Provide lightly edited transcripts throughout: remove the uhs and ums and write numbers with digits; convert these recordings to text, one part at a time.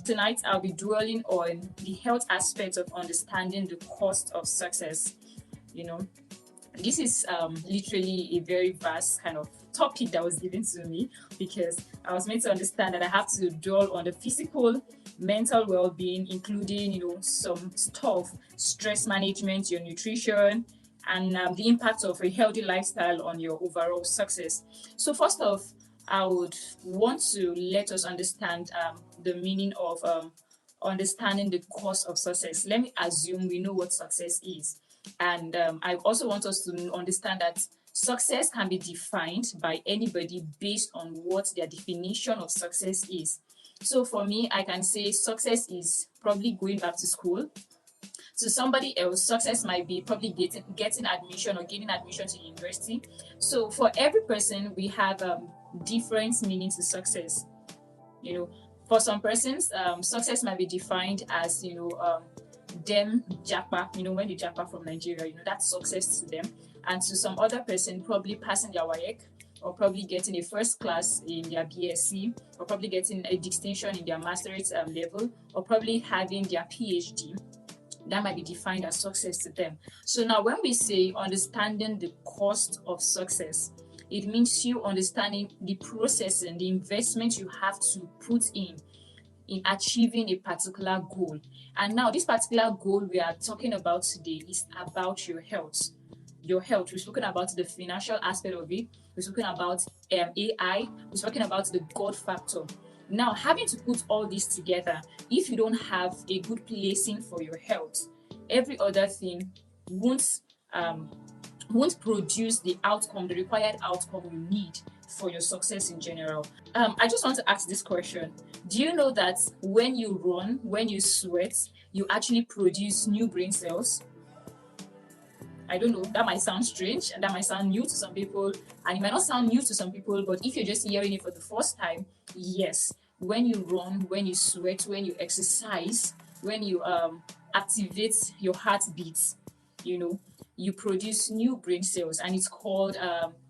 Tonight, I'll be dwelling on the health aspect of understanding the cost of success. You know, this is literally a very vast kind of topic that was given to me because I was meant to understand that I have to dwell on the physical, mental well-being, including some stuff, stress management, your nutrition, and the impact of a healthy lifestyle on your overall success. So first off, I would want to let us understand the meaning of understanding the cost of success. Let me assume we know what success is. And I also want us to understand that success can be defined by anybody based on what their definition of success is. So for me, I can say success is probably going back to school. To somebody else, success might be probably getting admission or getting admission to university. So for every person, we have different meanings to success. For some persons, success might be defined as them japa, when they japa from Nigeria, that's success to them. And to some other person, probably passing their WAEC, or probably getting a first class in their BSc, or probably getting a distinction in their master's level, or probably having their PhD. That might be defined as success to them. So now when we say understanding the cost of success, it means you understanding the process and the investment you have to put in achieving a particular goal. And now this particular goal we are talking about today is about your health. Your health. We're talking about the financial aspect of it. We're talking about AI. We're talking about the God factor. Now, having to put all this together, if you don't have a good placing for your health, every other thing won't produce the outcome, the required outcome you need for your success in general. I just want to ask this question. Do you know that when you run, when you sweat, you actually produce new brain cells? I don't know, that might sound strange and that might sound new to some people, and it might not sound new to some people, but if you're just hearing it for the first time, yes, when you run, when you sweat, when you exercise, when you activate your heartbeats, you produce new brain cells, and it's called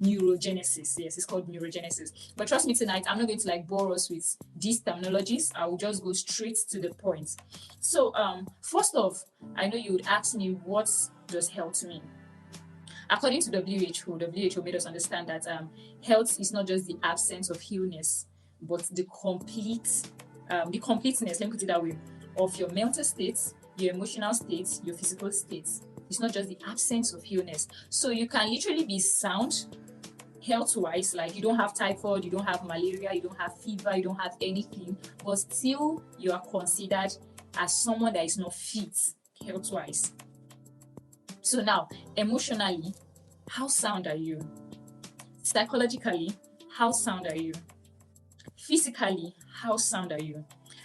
neurogenesis. Yes, it's called neurogenesis. But trust me, tonight I'm not going to bore us with these terminologies. I will just go straight to the point. So first off, I know you would ask me, what does health mean? According to WHO made us understand that health is not just the absence of illness, but the completeness, let me put it that way, of your mental state, your emotional state, your physical state. It's not just the absence of illness. So you can literally be sound health-wise, like you don't have typhoid, you don't have malaria, you don't have fever, you don't have anything, but still you are considered as someone that is not fit health-wise. So now, emotionally, how sound are you? Psychologically, how sound are you? Physically, how sound are you?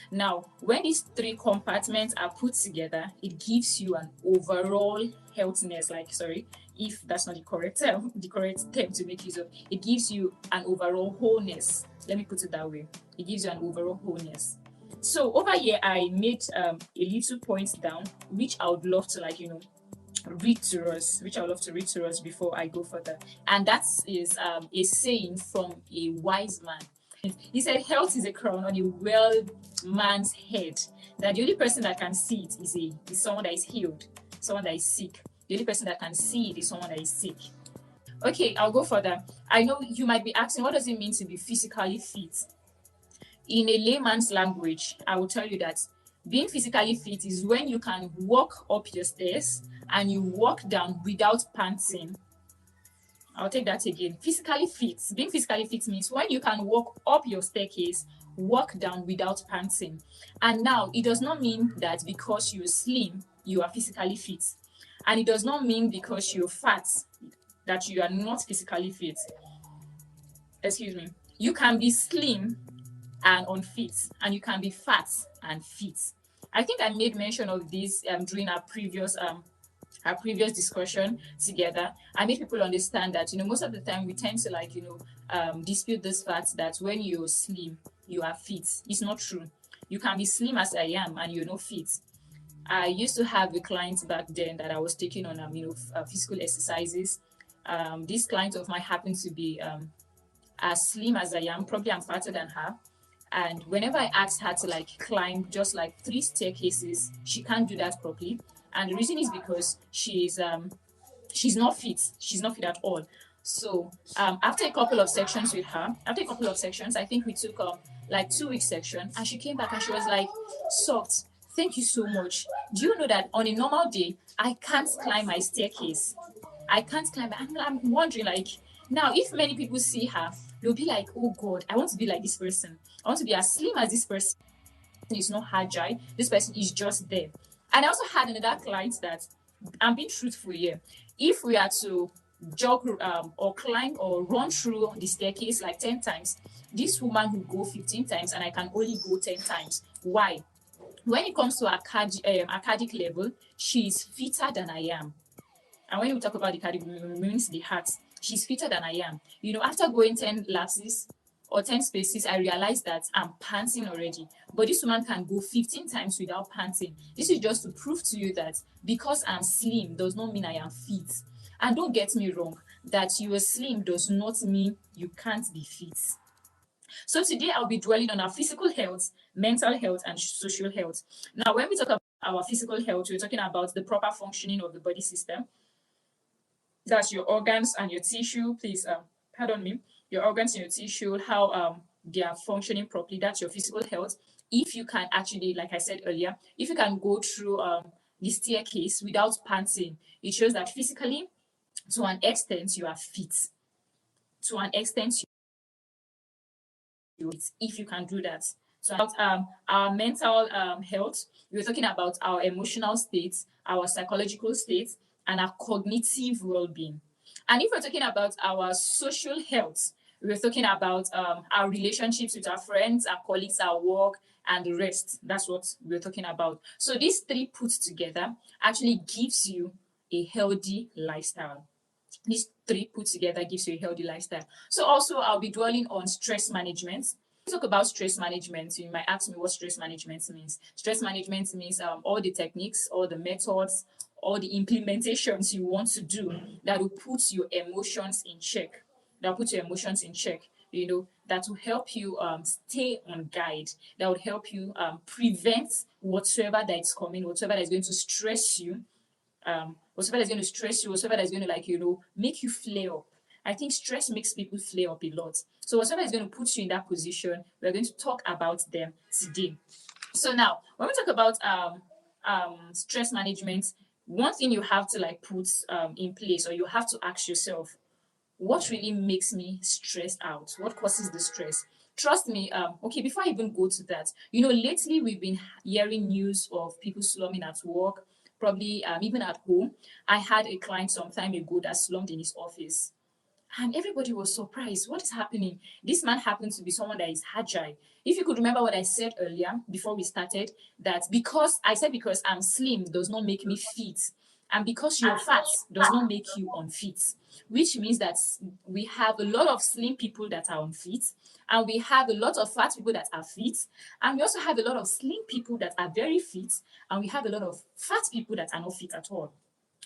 Now, when these three compartments are put together, it gives you an overall healthiness, if that's not the correct term to make use of, it gives you an overall wholeness. Let me put it that way. It gives you an overall wholeness. So over here, I made a little point down, which I would love to read to us before I go further. And that is a saying from a wise man. He said, health is a crown on a well man's head. That the only person that can see it is someone that is healed, someone that is sick. The only person that can see it is someone that is sick. Okay, I'll go further. I know you might be asking, what does it mean to be physically fit? In a layman's language, I will tell you that being physically fit is when you can walk up your stairs and you walk down without panting. I'll take that again. Physically fit. Being physically fit means when you can walk up your staircase, walk down without panting. And now, it does not mean that because you're slim, you are physically fit. And it does not mean because you're fat that you are not physically fit. Excuse me. You can be slim and unfit, and you can be fat and fit. I think I made mention of this during our previous discussion together. I made people understand that most of the time we tend to dispute this fact that when you're slim you are fit. It's not true. You can be slim as I am and you're not fit. I used to have a client back then that I was taking on physical exercises. This client of mine happened to be as slim as I am. Probably I'm fatter than her, And whenever I asked her to like climb just like 3 staircases, she can't do that properly. And the reason is because she's not fit. She's not fit at all. So after a couple of sections with her, after a couple of sections, I think we took like 2 week section, and she came back and she was like, "Soft, thank you so much. Do you know that on a normal day I can't climb my staircase? I can't climb." And I'm wondering, like, now if many people see her, they'll be like, "Oh God, I want to be like this person. I want to be as slim as this person. Is not agile. This person is just there." And I also had another client that, I'm being truthful here. If we are to jog or climb or run through the staircase like 10 times, this woman will go 15 times and I can only go 10 times. Why? When it comes to acadic level, she is fitter than I am. And when we talk about the cardiac, means the heart, she's fitter than I am. After going 10 lapses or 10 spaces, I realized that I'm panting already. But this woman can go 15 times without panting. This is just to prove to you that because I'm slim does not mean I am fit. And don't get me wrong, that you are slim does not mean you can't be fit. So today I'll be dwelling on our physical health, mental health, and social health. Now, when we talk about our physical health, we're talking about the proper functioning of the body system. That's your organs and your tissue. Please, pardon me. Your organs and your tissue, how they are functioning properly. That's your physical health. If you can actually, like I said earlier, if you can go through the staircase without panting, it shows that physically, to an extent, you are fit. To an extent, if you can do that. So about our mental health, we were talking about our emotional states, our psychological states, and our cognitive well-being. And if we're talking about our social health, we're talking about our relationships with our friends, our colleagues, our work, and the rest. That's what we're talking about. So these three put together actually gives you a healthy lifestyle. These three put together gives you a healthy lifestyle. So also I'll be dwelling on stress management. Talk about stress management. You might ask me what stress management means. Stress management means all the techniques, all the methods, all the implementations you want to do that will put your emotions in check. That will put your emotions in check. That will help you stay on guide. That would help you prevent whatsoever that is coming, whatsoever that is going to stress you, whatever that's going to stress you, whatever that's going to make you flare up. I think stress makes people flare up a lot. So whatever is going to put you in that position, we're going to talk about them today. So now, when we talk about stress management, one thing you have to put in place, or you have to ask yourself, what really makes me stressed out? What causes the stress? Trust me, okay, before I even go to that, lately we've been hearing news of people slumming at work, probably even at home. I had a client some time ago that slummed in his office. And everybody was surprised. What is happening? This man happens to be someone that is agile. If you could remember what I said earlier before we started, that because I'm slim does not make me fit. And because you're fat does not make you unfit. Which means that we have a lot of slim people that are unfit, and we have a lot of fat people that are fit, and we also have a lot of slim people that are very fit, and we have a lot of fat people that are not fit at all,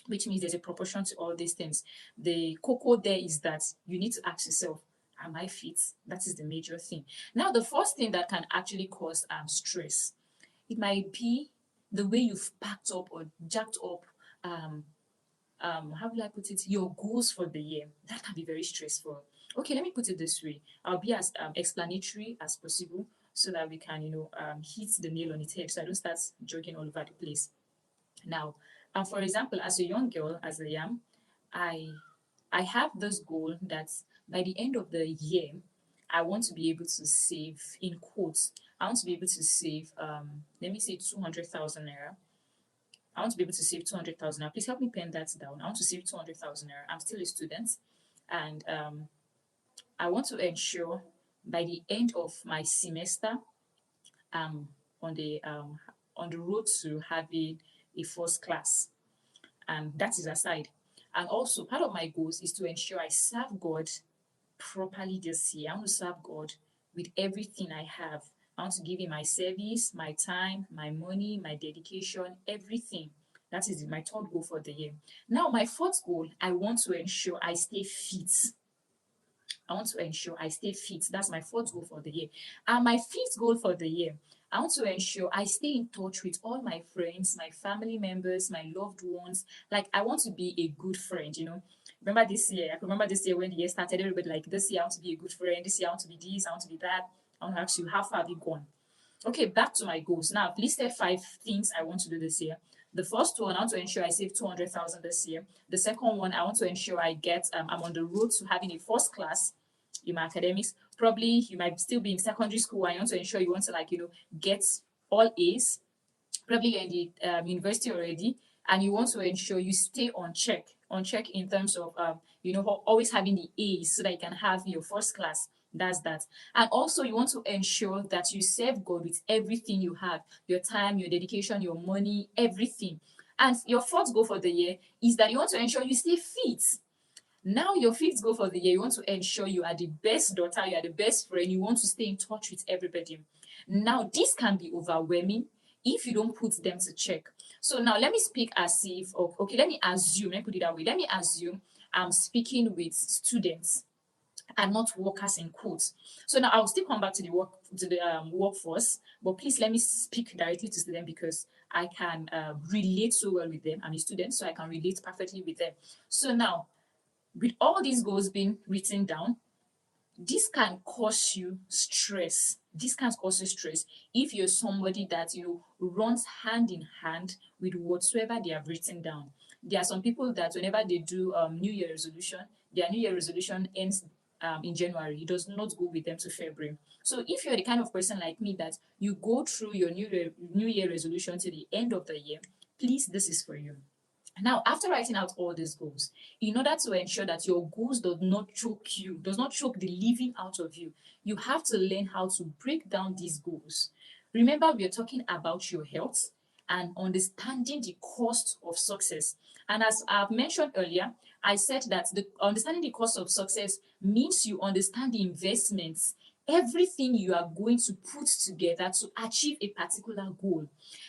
which means there's a proportion to all these things. The cocoa there is that you need to ask yourself, am I fit? That is the major thing. Now, the first thing that can actually cause stress, it might be the way you've packed up or jacked up, how will I put it, your goals for the year. That can be very stressful. Okay, let me put it this way. I'll be as explanatory as possible so that we can, hit the nail on its head, so I don't start joking all over the place. Now, for example, as a young girl, as I am, I have this goal that by the end of the year, I want to be able to save, in quotes, I want to be able to save, let me say 200,000 naira. I want to be able to save 200,000 naira. Please help me pen that down. I want to save 200,000 naira. I'm still a student, and I want to ensure by the end of my semester, I'm on the road to having a first class, and that is aside. And also, part of my goals is to ensure I serve God properly this year. I want to serve God with everything I have. I want to give Him my service, my time, my money, my dedication, everything. That is my third goal for the year. Now, my fourth goal, I want to ensure I stay fit. I want to ensure I stay fit. That's my fourth goal for the year. And my fifth goal for the year, I want to ensure I stay in touch with all my friends, my family members, my loved ones. Like, I want to be a good friend, you know. Remember this year? I can remember this year when the year started, everybody like, this year I want to be a good friend. This year I want to be this, I want to be that. I want to ask you, how far have you gone? Okay, back to my goals. Now, I've listed 5 things I want to do this year. The first one, I want to ensure I save 200,000 this year. The second one, I want to ensure I'm on the road to having a first class in my academics. Probably you might still be in secondary school and you want to ensure you want to, like, get all A's. Probably you're in the university already, and you want to ensure you stay on check in terms of always having the A's so that you can have your first class. That's that. And also you want to ensure that you serve God with everything you have, your time, your dedication, your money, everything. And your fourth goal for the year is that you want to ensure you stay fit. Now, your fifth goal for the year, you want to ensure you are the best daughter, you are the best friend, you want to stay in touch with everybody. Now, this can be overwhelming if you don't put them to check. So now let me speak as if, okay, let me put it that way. Let me assume I'm speaking with students and not workers in quotes. So now I'll still come back to the workforce, but please let me speak directly to students because I can relate so well with them. I'm a student, so I can relate perfectly with them. So now, with all these goals being written down, this can cause you stress. This can cause you stress if you're somebody that runs hand in hand with whatsoever they have written down. There are some people that whenever they do New Year resolution, their New Year resolution ends in January. It does not go with them to February. So if you're the kind of person like me that you go through your New Year resolution to the end of the year, please, this is for you. Now, after writing out all these goals, in order to ensure that your goals does not choke the living out of you, you have to learn how to break down these goals. Remember, we are talking about your health and understanding the cost of success. And as I've mentioned earlier, I said that understanding the cost of success means you understand the investments, everything you are going to put together to achieve a particular goal.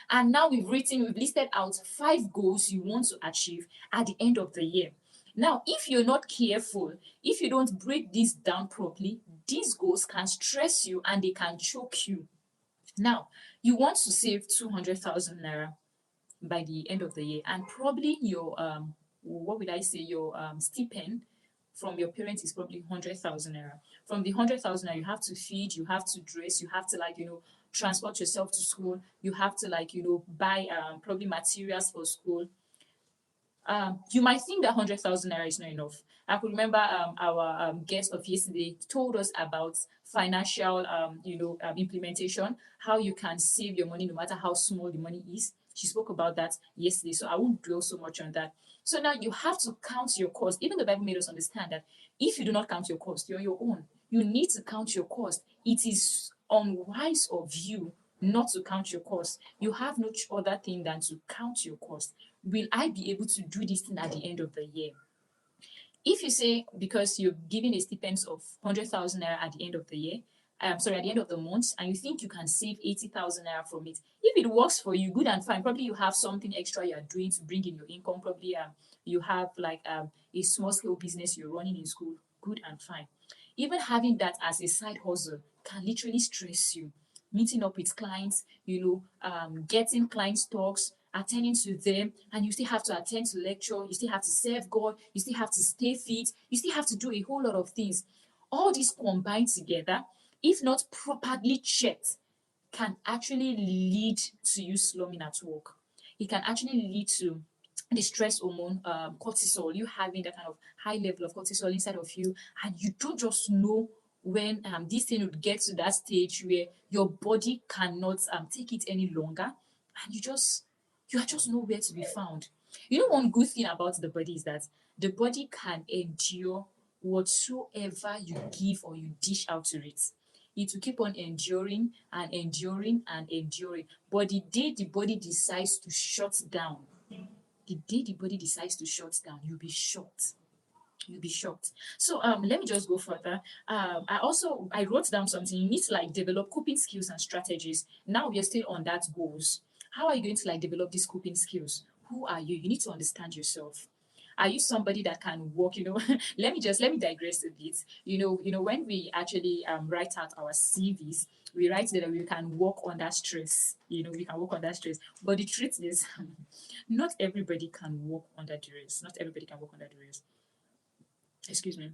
And now we've listed out 5 goals you want to achieve at the end of the year. Now, if you're not careful, if you don't break this down properly, these goals can stress you and they can choke you. Now, you want to save 200,000 naira by the end of the year, and probably your your stipend from your parents is probably 100,000 naira. From the 100,000 naira, you have to feed, you have to dress, you have to transport yourself to school, you have to buy probably materials for school. You might think that 100,000 naira is not enough. I could remember our guest of yesterday told us about financial implementation, how you can save your money no matter how small the money is. She spoke about that yesterday, so I won't dwell so much on that. So now you have to count your cost. Even the Bible made us understand that if you do not count your cost, you're your own. You need to count your cost. It is unwise of you not to count your cost. You have no other thing than to count your cost. Will I be able to do this thing at the end of the year? If you say because you're giving a stipend of 100,000 naira at the end of the year, at the end of the month, and you think you can save 80,000 naira from it, if it works for you, good and fine. Probably you have something extra you are doing to bring in your income. Probably you have a small scale business you're running in school, good and fine. Even having that as a side hustle can literally stress you. Meeting up with clients, getting clients' talks, attending to them, and you still have to attend to lecture, you still have to serve God, you still have to stay fit, you still have to do a whole lot of things. All these combined together, if not properly checked, can actually lead to you slumming at work. It can actually lead to the stress hormone, cortisol, you having that kind of high level of cortisol inside of you, and you don't just know when this thing would get to that stage where your body cannot take it any longer, and you are just nowhere to be found. One good thing about the body is that the body can endure whatsoever you give or you dish out to it. It will keep on enduring and enduring and enduring. But the day the body decides to shut down, you'll be shocked. You'll be shocked. So let me just go further. I wrote down something. You need to develop coping skills and strategies. Now we are still on that goals. How are you going to develop these coping skills? Who are you? You need to understand yourself. Are you somebody that can work? Let me digress a bit. When we actually write out our CVs, we write that we can work under stress. We can work under stress. But the truth is, not everybody can work under duress. Not everybody can work under duress. Excuse me.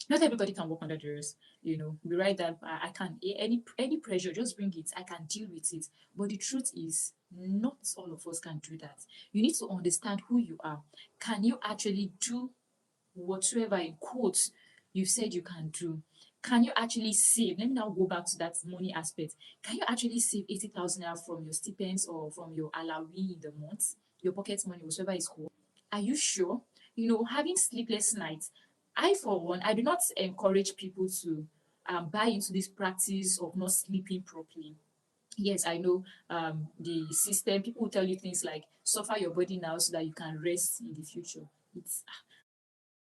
Not everybody can work under duress. We write that I can, any pressure, just bring it. I can deal with it. But the truth is, not all of us can do that. You need to understand who you are. Can you actually do whatsoever in quotes you've said you can do? Can you actually save? Let me now go back to that money aspect. Can you actually save 80,000 naira from your stipends or from your allowee in the month, your pocket money, whatever is called? Are you sure? Having sleepless nights. I, for one, I do not encourage people to buy into this practice of not sleeping properly. Yes, I know the system, people will tell you things like suffer your body now so that you can rest in the future. It's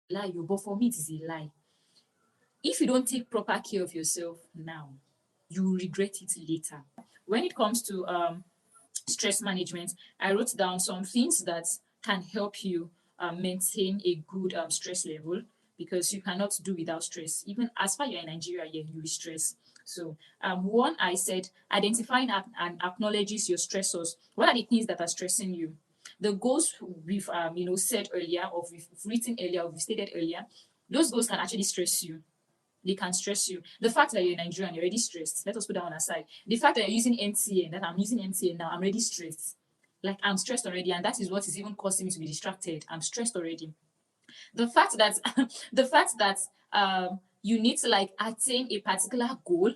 a lie, but for me, it is a lie. If you don't take proper care of yourself now, you will regret it later. When it comes to stress management, I wrote down some things that can help you maintain a good stress level, because you cannot do without stress. Even as far you're in Nigeria, yeah, you will stress. So, one, I said, identifying and acknowledges your stressors. What are the things that are stressing you? The goals we've said earlier, or we've written earlier, or we've stated earlier, those goals can actually stress you. They can stress you. The fact that you're in Nigeria and you're already stressed, let us put that one aside. The fact that you're using MTN, that I'm using MTN now, I'm already stressed. Like, I'm stressed already, and that is what is even causing me to be distracted. I'm stressed already. The fact that you need to like attain a particular goal,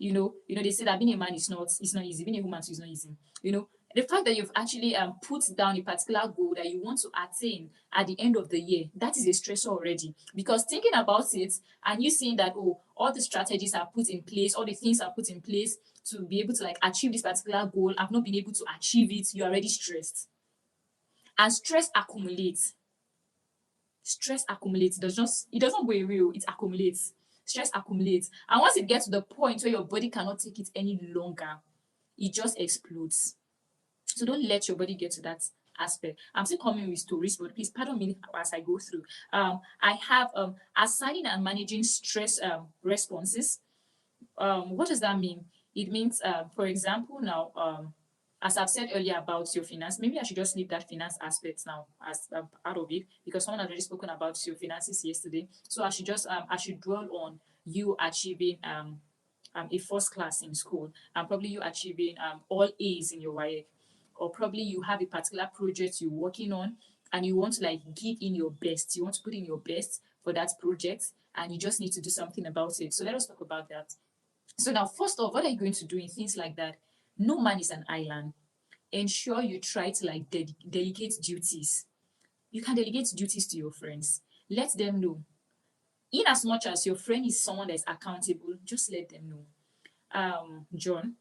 they say that being a man is not easy, being a woman too is not easy. The fact that you've actually put down a particular goal that you want to attain at the end of the year, that is a stressor already. Because thinking about it and you seeing that, oh, all the strategies are put in place, all the things are put in place to be able to like achieve this particular goal, I've not been able to achieve it, you're already stressed. And stress accumulates. It doesn't go away, it accumulates. Stress accumulates. And once it gets to the point where your body cannot take it any longer, it just explodes. So don't let your body get to that aspect. I'm still coming with stories, but please pardon me as I go through. I have assigning and managing stress responses. What does that mean? It means, for example, now, as I've said earlier about your finance, maybe I should just leave that finance aspect now as out of it, because someone had already spoken about your finances yesterday. So I should dwell on you achieving a first class in school, and probably you achieving all A's in your WAEC, or probably you have a particular project you're working on and you want to like give in your best. You want to put in your best for that project, and you just need to do something about it. So let us talk about that. So now, first off, what are you going to do in things like that? No man is an island. Ensure you try to like delegate duties. You can delegate duties to your friends. Let them know. In as much as your friend is someone that is accountable, just let them know. John,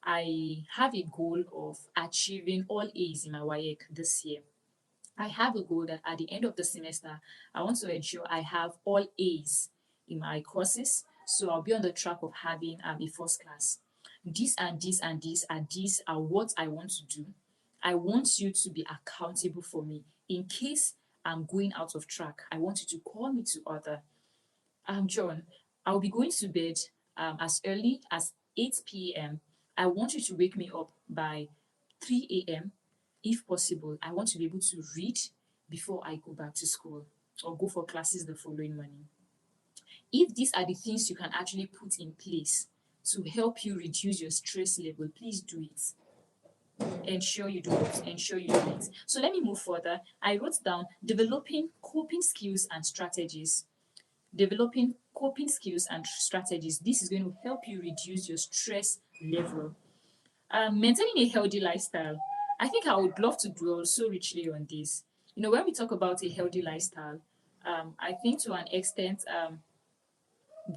I have a goal of achieving all A's in my WAEC this year. I have a goal that at the end of the semester, I want to ensure I have all A's in my courses. So I'll be on the track of having a first class. This and this and this and these are what I want to do. I want you to be accountable for me. In case I'm going out of track, I want you to call me to order. John, I'll be going to bed as early as 8 p.m. I want you to wake me up by 3 a.m. If possible. I want to be able to read before I go back to school or go for classes the following morning. If these are the things you can actually put in place to help you reduce your stress level, please do it. Ensure you do it. Ensure you do it. So let me move further. I wrote down developing coping skills and strategies. Developing coping skills and strategies. This is going to help you reduce your stress level. Maintaining a healthy lifestyle. I think I would love to dwell so richly on this. When we talk about a healthy lifestyle, I think to an extent,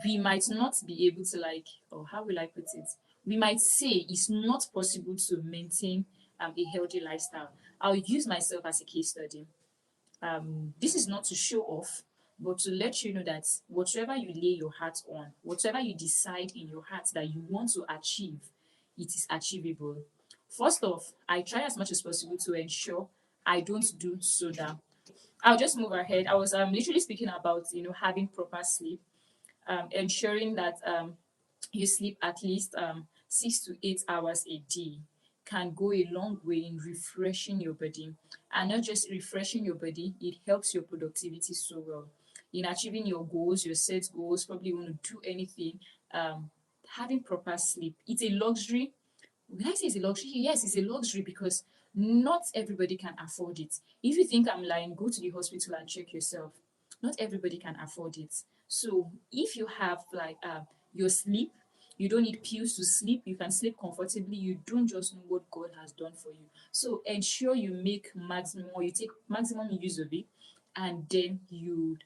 we might not be able to like, or how will I put it? We might say it's not possible to maintain a healthy lifestyle. I'll use myself as a case study. This is not to show off, but to let you know that whatever you lay your heart on, whatever you decide in your heart that you want to achieve, it is achievable. First off, I try as much as possible to ensure I don't do soda. I'll just move ahead. I was literally speaking about having proper sleep, ensuring that you sleep at least 6 to 8 hours a day can go a long way in refreshing your body. And not just refreshing your body, it helps your productivity so well. In achieving your goals, your set goals, probably you want to do anything, having proper sleep. It's a luxury. When I say it's a luxury, yes, it's a luxury because not everybody can afford it. If you think I'm lying, go to the hospital and check yourself. Not everybody can afford it. So if you have like your sleep, you don't need pills to sleep. You can sleep comfortably. You don't just know what God has done for you. So ensure you make maximum or you take maximum use of it, and then you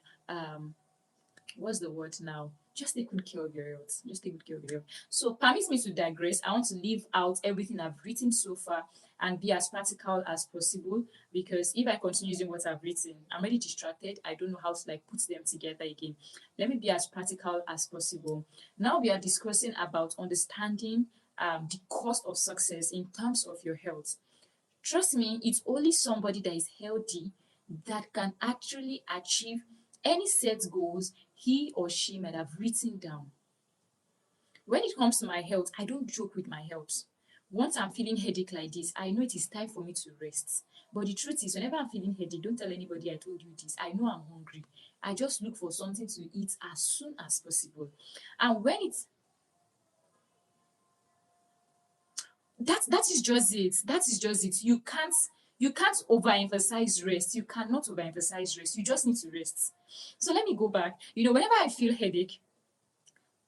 what's the word now? Just take good care of your health. Just take good care of your health. So permit me to digress. I want to leave out everything I've written so far and be as practical as possible, because if I continue using what I've written, I'm already distracted. I don't know how to like put them together again. Let me be as practical as possible. Now we are discussing about understanding the cost of success in terms of your health. Trust me, it's only somebody that is healthy that can actually achieve any set goals he or she might have written down. When it comes to my health, I don't joke with my health. Once I'm feeling headache like this, I know it is time for me to rest. But the truth is, whenever I'm feeling headache, don't tell anybody I told you this. I know I'm hungry. I just look for something to eat as soon as possible. And when it's that is just it. That is just it. You can't overemphasize rest. You cannot overemphasize rest. You just need to rest. So let me go back. Whenever I feel headache,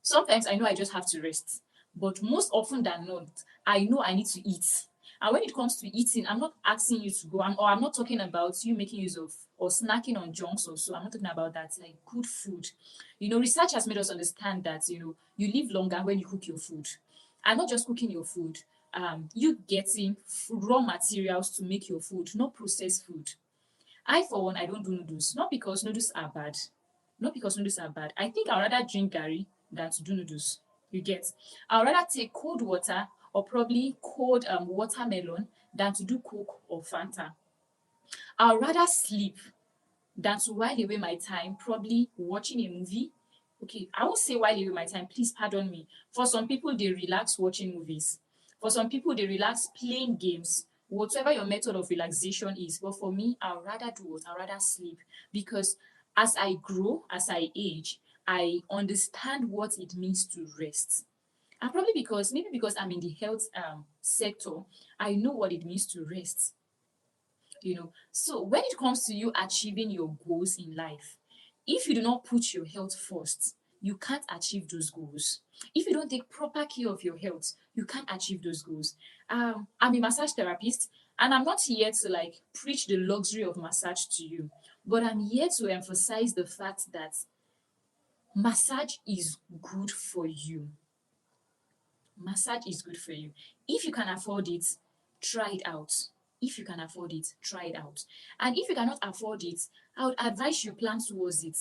sometimes I know I just have to rest. But most often than not, I know I need to eat. And when it comes to eating, I'm not asking you to go, or I'm not talking about you making use of or snacking on junks or so. I'm not talking about that. Like good food. Research has made us understand that you live longer when you cook your food, and not just cooking your food. You getting raw materials to make your food, not processed food. I, for one, I don't do noodles. Not because noodles are bad. Not because noodles are bad. I think I'd rather drink gari than to do noodles. You get? I'd rather take cold water or probably cold watermelon than to do Coke or Fanta. I'd rather sleep than to while away my time, probably watching a movie. Okay, I won't say while away my time, please pardon me. For some people, they relax watching movies. For some people, they relax playing games. Whatever your method of relaxation is. But for me, I'd rather do what? I'd rather sleep. Because as I grow, as I age, I understand what it means to rest. And probably maybe because I'm in the health sector, I know what it means to rest. So when it comes to you achieving your goals in life, if you do not put your health first, you can't achieve those goals. If you don't take proper care of your health, you can't achieve those goals. I'm a massage therapist, and I'm not here to like preach the luxury of massage to you, but I'm here to emphasize the fact that massage is good for you. Massage is good for you. If you can afford it, try it out. If you can afford it, try it out. And if you cannot afford it, I would advise you plan towards it.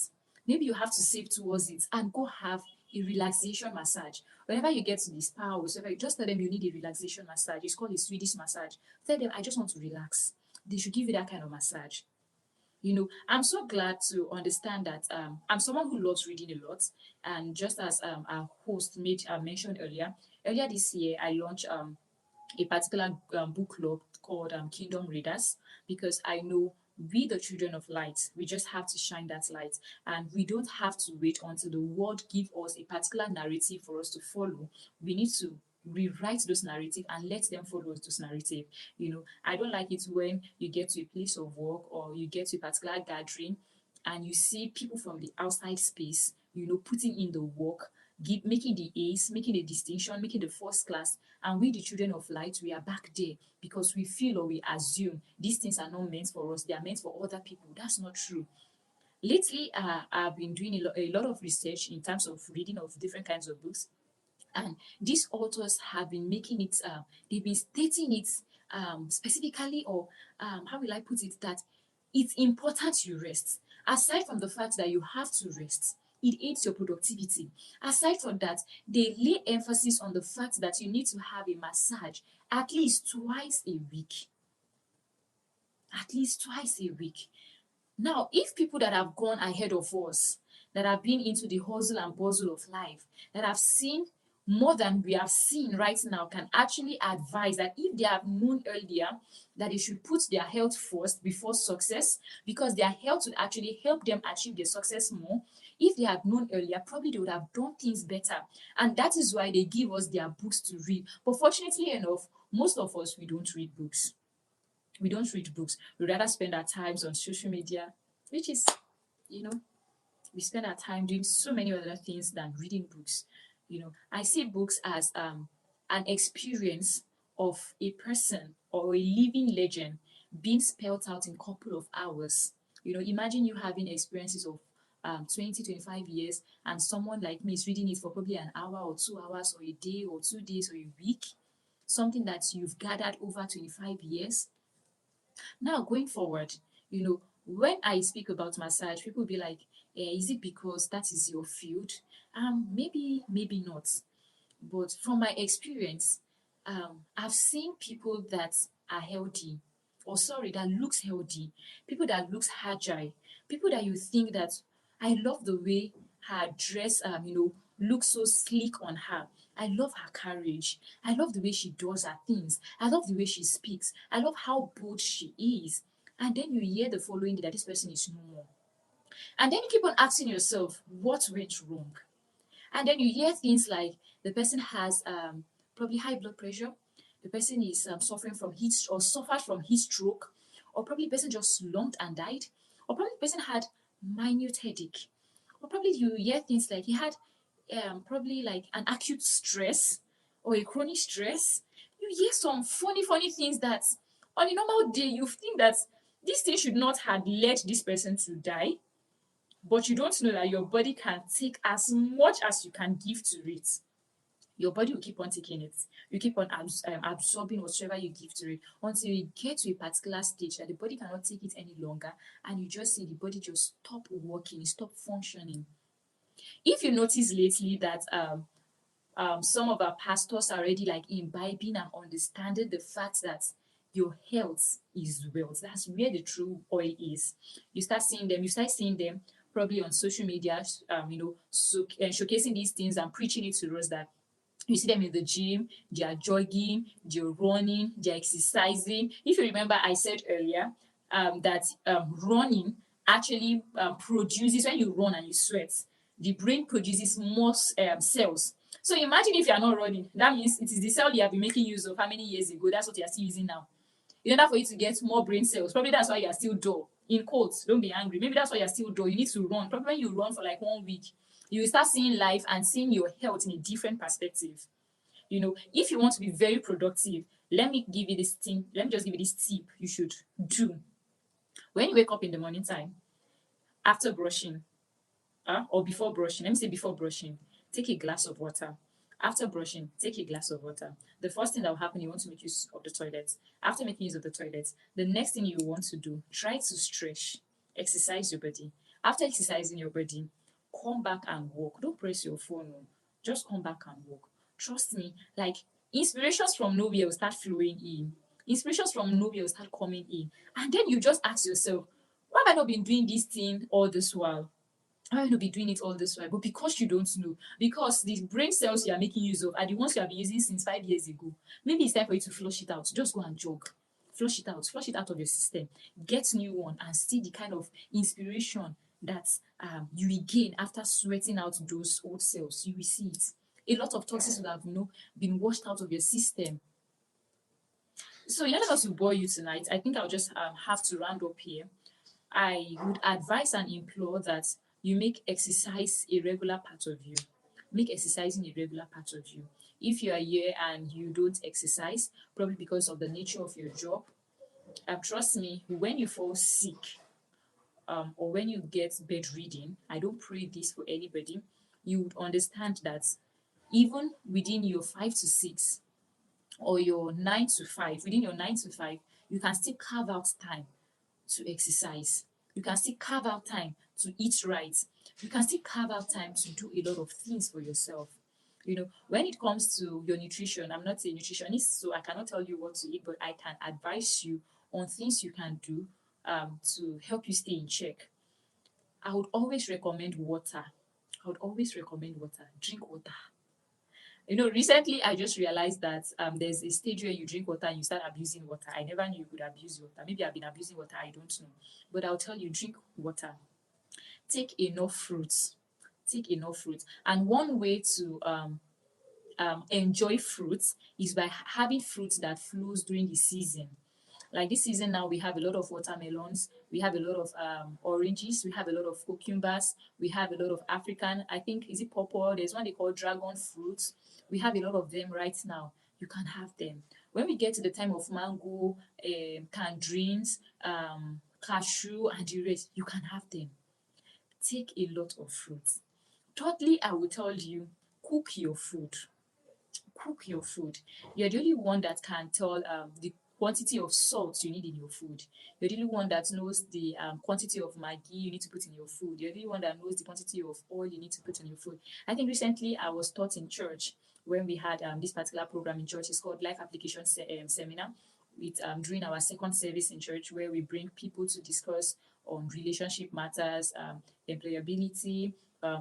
Maybe you have to save towards it and go have a relaxation massage. Whenever you get to the spa or whatever, you just tell them you need a relaxation massage. It's called a Swedish massage. Tell them, I just want to relax. They should give you that kind of massage. I'm so glad to understand that I'm someone who loves reading a lot. And just as our host made mentioned earlier this year, I launched a particular book club called Kingdom Readers, because I know we, the children of light, we just have to shine that light, and we don't have to wait until the world give us a particular narrative for us to follow. We need to rewrite those narrative and let them follow those narrative. I don't like it when you get to a place of work or you get to a particular gathering and you see people from the outside space, putting in the work, making the A's, making the distinction, making the first class, and we, the children of light, we are back there because we feel or we assume these things are not meant for us, they are meant for other people. That's not true. Lately, I've been doing a lot of research in terms of reading of different kinds of books, and these authors have been making it, they've been stating it specifically, or how will I put it, that it's important you rest. Aside from the fact that you have to rest, it aids your productivity. Aside from that, they lay emphasis on the fact that you need to have a massage at least twice a week. At least twice a week. Now, if people that have gone ahead of us, that have been into the hustle and bustle of life, that have seen more than we have seen right now, can actually advise that if they have known earlier that they should put their health first before success, because their health would actually help them achieve their success more. If they had known earlier, probably they would have done things better. And that is why they give us their books to read. But fortunately enough, most of us, we don't read books. We don't read books. We rather spend our times on social media, which is, you know, we spend our time doing so many other things than reading books. I see books as an experience of a person or a living legend being spelled out in a couple of hours. Imagine you having experiences of 20, 25 years, and someone like me is reading it for probably an hour or 2 hours, or a day or 2 days or a week, something that you've gathered over 25 years. Now, going forward, when I speak about massage, people will be like, is it because that is your field? Maybe, maybe not. But from my experience, I've seen people that are healthy, or sorry, that looks healthy, people that looks agile, people that you think that I love the way her dress, looks so sleek on her. I love her courage. I love the way she does her things. I love the way she speaks. I love how bold she is. And then you hear the following day that this person is no more. And then you keep on asking yourself, what went wrong? And then you hear things like the person has probably high blood pressure, the person is suffering from heat or suffered from heat stroke, or probably the person just slumped and died, or probably the person had minute headache, or probably you hear things like he had probably like an acute stress or a chronic stress. You hear some funny things that on a normal day you think that this thing should not have led this person to die, but you don't know that your body can take as much as you can give to it. Your body will keep on taking it. You keep on absorbing whatever you give to it until you get to a particular stage that the body cannot take it any longer, and you just see the body just stop working, stop functioning. If you notice lately that some of our pastors are already like imbibing and understanding the fact that your health is wealth. That's where the true oil is. You start seeing them probably on social media, showcasing these things and preaching it to us, that you see them in the gym, they are jogging, they're running, they're exercising. If you remember, I said earlier that running actually produces, when you run and you sweat, the brain produces more cells. So imagine if you are not running, that means it is the cell you have been making use of how many years ago? That's what you are still using now. In order for you to get more brain cells, probably that's why you are still dull. In quotes, don't be angry. Maybe that's why you're still dull. You need to run. Probably when you run for like 1 week, you will start seeing life and seeing your health in a different perspective. If you want to be very productive, let me give you this thing. Let me just give you this tip you should do. When you wake up in the morning time, after brushing, or before brushing, let me say before brushing, take a glass of water. After brushing, take a glass of water. The first thing that will happen, you want to make use of the toilet. After making use of the toilet, the next thing you want to do, try to stretch, exercise your body. After exercising your body, come back and walk. Don't press your phone. Just come back and walk. Trust me, like inspirations from nowhere will start flowing in. Inspirations from nowhere will start coming in. And then you just ask yourself, why have I not been doing this thing all this while? Why have you not been doing it all this while? But because you don't know, because the brain cells you are making use of are the ones you have been using since 5 years ago. Maybe it's time for you to flush it out. Just go and jog. Flush it out of your system. Get new one and see the kind of inspiration that you regain after sweating out those old cells. You will see it. A lot of toxins would have been washed out of your system. So in order not to bore you tonight, I think I'll just have to round up here. I would advise and implore that you make exercise a regular part of you. Make exercising a regular part of you. If you are here and you don't exercise, probably because of the nature of your job, trust me, when you fall sick, or when you get bedridden, I don't pray this for anybody, you would understand that even within your 5 to 6 or your 9 to 5, within your 9 to 5, you can still carve out time to exercise. You can still carve out time to eat right. You can still carve out time to do a lot of things for yourself. When it comes to your nutrition, I'm not a nutritionist, so I cannot tell you what to eat, but I can advise you on things you can do to help you stay in check, I would always recommend water. I would always recommend water. Drink water. Recently I just realized that there's a stage where you drink water and you start abusing water. I never knew you could abuse water. Maybe I've been abusing water, I don't know. But I'll tell you, drink water. Take enough fruits. Take enough fruits. And one way to enjoy fruits is by having fruits that flows during the season. Like this season now, we have a lot of watermelons, we have a lot of oranges, we have a lot of cucumbers, we have a lot of African, I think, is it purple? There's one they call dragon fruit. We have a lot of them right now. You can have them. When we get to the time of mango, tangerines, cashew, and the rest, you can have them. Take a lot of fruits. Thirdly, I will tell you, cook your food. Cook your food. You're the only one that can tell the quantity of salt you need in your food. You're the only one that knows the quantity of maggi you need to put in your food. You're the only one that knows the quantity of oil you need to put in your food. I think recently I was taught in church when we had this particular program in church. It's called Life Application Seminar. With during our second service in church, where we bring people to discuss on relationship matters, employability,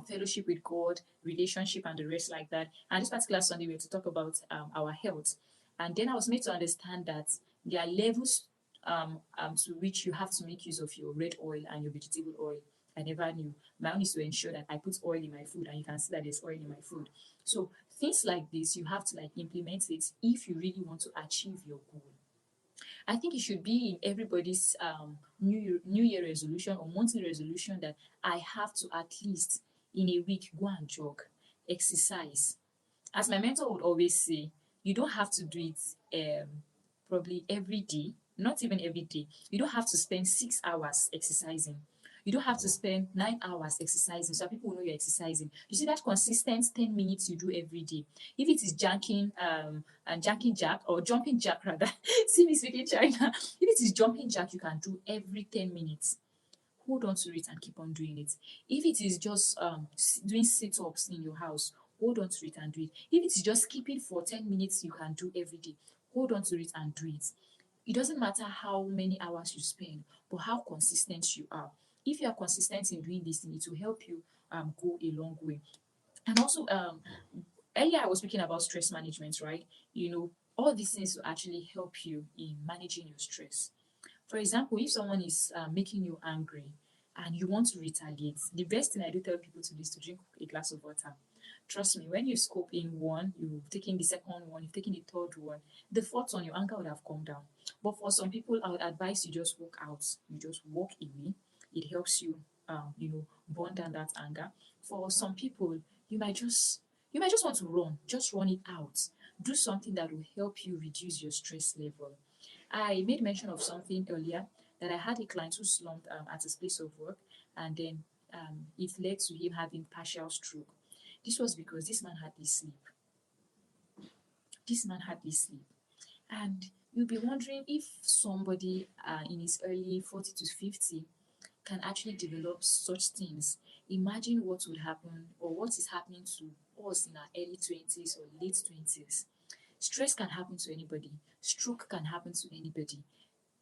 fellowship with God, relationship, and the rest like that. And this particular Sunday, we were to talk about our health. And then I was made to understand that there are levels to which you have to make use of your red oil and your vegetable oil. I never knew. My own is to ensure that I put oil in my food, and you can see that there's oil in my food. So things like this, you have to implement it if you really want to achieve your goal. I think it should be in everybody's New Year resolution or monthly resolution that I have to at least in a week go and jog, exercise. As my mentor would always say, you don't have to do it probably every day, not even every day. You don't have to spend 6 hours exercising. You don't have to spend 9 hours exercising so that people will know you're exercising. You see that consistent 10 minutes you do every day. If it is janking jack or jumping jack rather, see me speaking China. If it is jumping jack, you can do every 10 minutes. Hold on to it and keep on doing it. If it is just doing sit-ups in your house, hold on to it and do it. If it is just skipping for 10 minutes, you can do every day. Hold on to it and do it. It doesn't matter how many hours you spend, but how consistent you are. If you are consistent in doing this thing, it will help you go a long way. And also, earlier I was speaking about stress management, right? All these things will actually help you in managing your stress. For example, if someone is making you angry and you want to retaliate, the best thing I do tell people to do is to drink a glass of water. Trust me, when you scope in one, you've taken the second one, you've taken the third one, the fourth one, your anger would have come down. But for some people, I would advise you just walk out. You just walk away. It helps you, burn down that anger. For some people, you might just want to run. Just run it out. Do something that will help you reduce your stress level. I made mention of something earlier that I had a client who slumped at his place of work, and then it led to him having partial stroke. This was because this man hardly sleep. This man hardly sleep. And you'll be wondering if somebody in his early 40 to 50 can actually develop such things. Imagine what would happen or what is happening to us in our early 20s or late 20s. Stress can happen to anybody. Stroke can happen to anybody.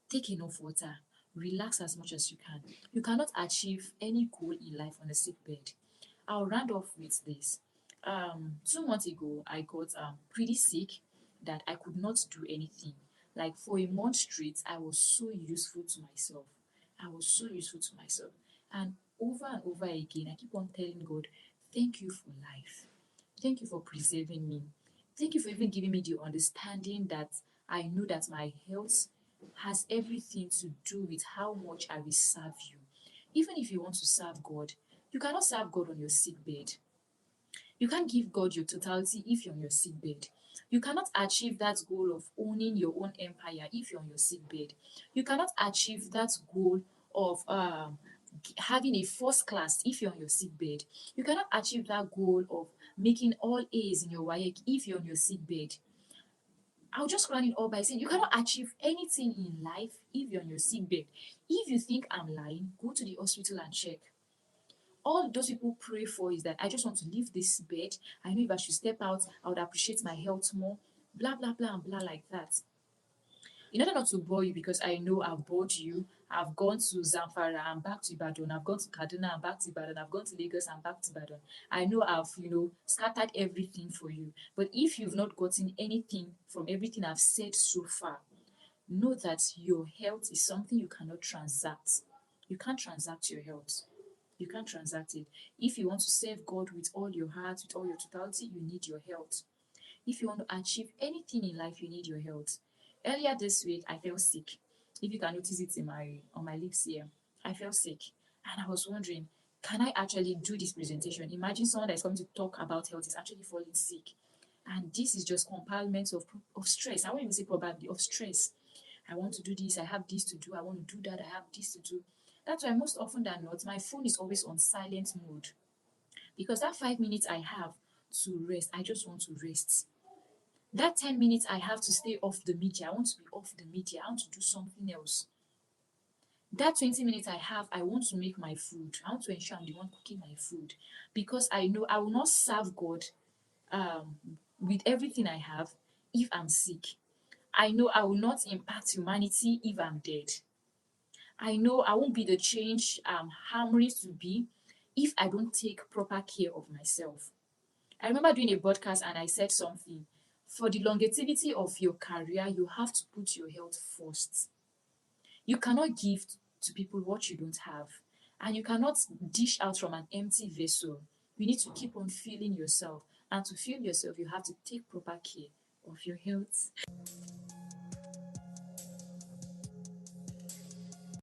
Take enough water. Relax as much as you can. You cannot achieve any goal in life on a sick bed. I'll round off with this. 2 months ago, I got pretty sick that I could not do anything. Like for a month straight, I was so useful to myself. I was so useful to myself. And over again, I keep on telling God, thank you for life. Thank you for preserving me. Thank you for even giving me the understanding that I know that my health has everything to do with how much I will serve you. Even if you want to serve God, you cannot serve God on your sick bed. You can't give God your totality if you're on your sick bed. You cannot achieve that goal of owning your own empire if you're on your sick bed. You cannot achieve that goal of having a first class if you're on your sick bed. You cannot achieve that goal of making all A's in your WAEC if you're on your sick bed. I'll just run it all by saying you cannot achieve anything in life if you're on your sick bed. If you think I'm lying, go to the hospital and check. All those people pray for is that I just want to leave this bed. I know if I should step out, I would appreciate my health more. Blah, blah, blah, and blah like that. In order not to bore you, because I know I've bored you, I've gone to Zamfara and back to Ibadan. I've gone to Kaduna and back to Ibadan. I've gone to Lagos and back to Ibadan. I know I've, scattered everything for you. But if you've not gotten anything from everything I've said so far, know that your health is something you cannot transact. You can't transact your health. You can't transact it. If you want to serve God with all your heart, with all your totality, you need your health. If you want to achieve anything in life, you need your health. Earlier this week, I felt sick. If you can notice it on my lips here, I felt sick. And I was wondering, can I actually do this presentation? Imagine someone that's coming to talk about health is actually falling sick. And this is just compilement of stress. I won't even say probably of stress. I want to do this, I have this to do, I want to do that, I have this to do. That's why most often than not, my phone is always on silent mode. Because that 5 minutes I have to rest, I just want to rest. That 10 minutes I have to stay off the media, I want to be off the media, I want to do something else. That 20 minutes I have, I want to make my food. I want to ensure I'm the one cooking my food. Because I know I will not serve God with everything I have if I'm sick. I know I will not impact humanity if I'm dead. I know I won't be the change I'm hammering to be if I don't take proper care of myself. I remember doing a broadcast and I said something. For the longevity of your career, you have to put your health first. You cannot give to people what you don't have, and you cannot dish out from an empty vessel. You need to keep on filling yourself, and to fill yourself, you have to take proper care of your health.